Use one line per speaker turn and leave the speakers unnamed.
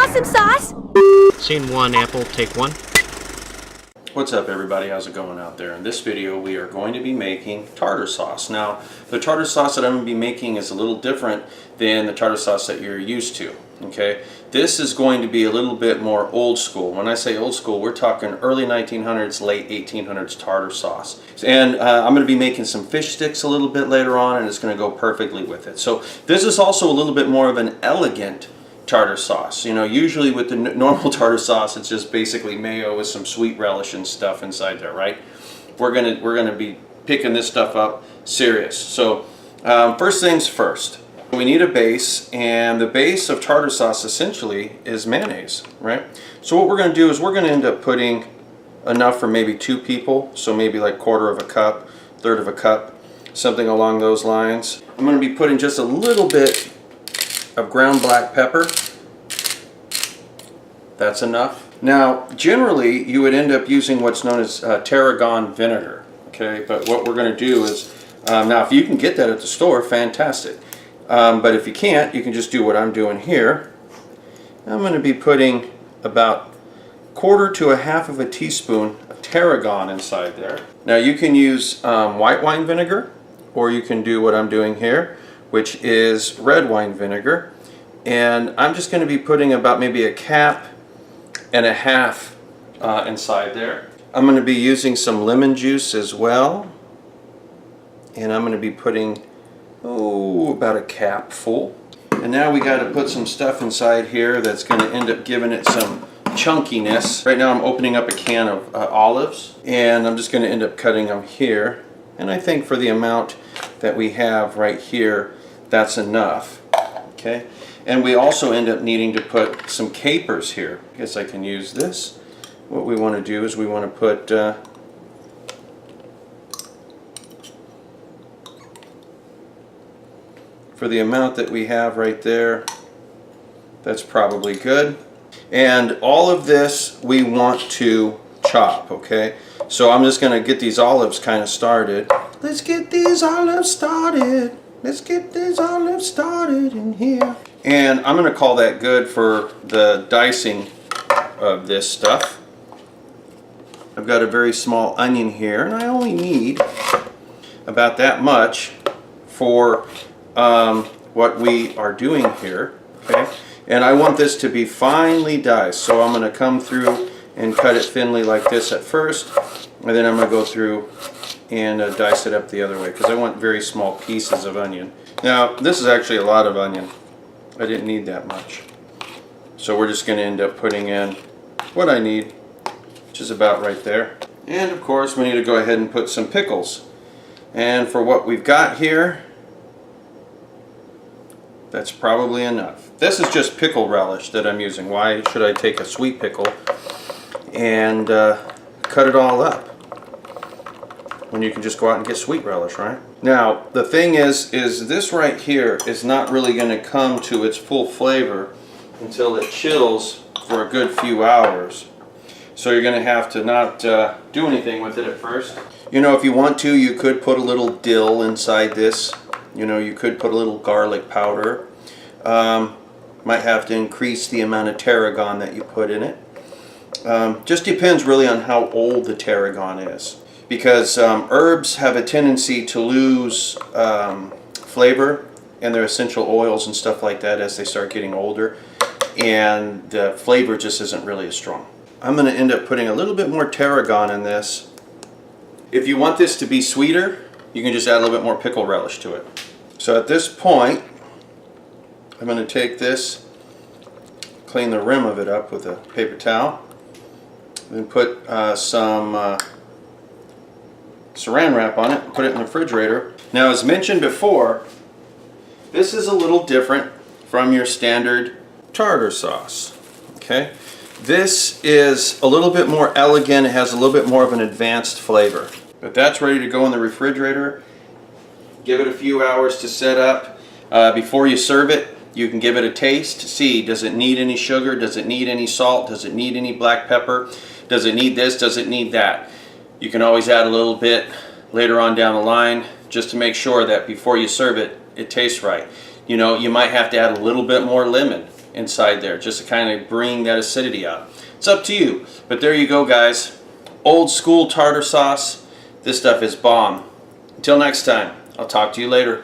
want some sauce?
Scene 1, Apple, take 1.
What's up everybody, how's it going out there? In this video we are going to be making tartar sauce. Now the tartar sauce that I'm going to be making is a little different than the tartar sauce that you're used to. Okay, this is going to be a little bit more old school. When I say old school, we're talking early 1900s, late 1800s tartar sauce. And I'm going to be making some fish sticks a little bit later on, and it's going to go perfectly with it. So this is also a little bit more of an elegant tartar sauce. You know, usually with the normal tartar sauce, it's just basically mayo with some sweet relish and stuff inside there, right? We're gonna be picking this stuff up serious. So first things first, we need a base, and the base of tartar sauce essentially is mayonnaise, right? So what we're gonna do is we're gonna end up putting enough for maybe 2 people, so maybe like 1/4 of a cup, 1/3 of a cup, something along those lines. I'm gonna be putting just a little bit of ground black pepper. That's enough. Now generally you would end up using what's known as tarragon vinegar, okay? But what we're going to do is, now if you can get that at the store, fantastic. But if you can't, you can just do what I'm doing here. I'm going to be putting about 1/4 to 1/2 of a teaspoon of tarragon inside there. Now you can use white wine vinegar, or you can do what I'm doing here, which is red wine vinegar. And I'm just going to be putting about maybe 1.5 cups inside there. I'm going to be using some lemon juice as well. And I'm going to be putting, about 1 cap full. And now we got to put some stuff inside here that's going to end up giving it some chunkiness. Right now I'm opening up a can of olives, and I'm just going to end up cutting them here. And I think for the amount that we have right here, that's enough. Okay, and we also end up needing to put some capers here. I guess I can use this. What we want to do is we want to put for the amount that we have right there, that's probably good. And all of this we want to chop, okay? So I'm just going to get these olives kind of started. Let's get these olives started. Let's get these olives started in here. And I'm going to call that good for the dicing of this stuff. I've got a very small onion here, and I only need about that much for what we are doing here. Okay, and I want this to be finely diced, so I'm going to come through and cut it thinly like this at first, and then I'm going to go through and dice it up the other way, because I want very small pieces of onion. Now this is actually a lot of onion. I didn't need that much. So we're just going to end up putting in what I need, which is about right there. And of course we need to go ahead and put some pickles. And for what we've got here, that's probably enough. This is just pickle relish that I'm using. Why should I take a sweet pickle and cut it all up when you can just go out and get sweet relish, right? Now the thing is this right here is not really going to come to its full flavor until it chills for a good few hours. So you're going to have to not do anything with it at first. You know, if you want to, you could put a little dill inside this. You know, you could put a little garlic powder. Might have to increase the amount of tarragon that you put in it. Just depends really on how old the tarragon is. Because herbs have a tendency to lose flavor and their essential oils and stuff like that as they start getting older, and the flavor just isn't really as strong. I'm going to end up putting a little bit more tarragon in this. If you want this to be sweeter, you can just add a little bit more pickle relish to it. So at this point, I'm going to take this, clean the rim of it up with a paper towel, and put some saran wrap on it and put it in the refrigerator. Now, as mentioned before, this is a little different from your standard tartar sauce. Okay, this is a little bit more elegant. It has a little bit more of an advanced flavor. But that's ready to go in the refrigerator. Give it a few hours to set up. Before you serve it, you can give it a taste. See, does it need any sugar? Does it need any salt? Does it need any black pepper? Does it need this? Does it need that? You can always add a little bit later on down the line, just to make sure that before you serve it, it tastes right. You know, you might have to add a little bit more lemon inside there, just to kind of bring that acidity out. It's up to you, but there you go, guys. Old school tartar sauce. This stuff is bomb. Until next time, I'll talk to you later.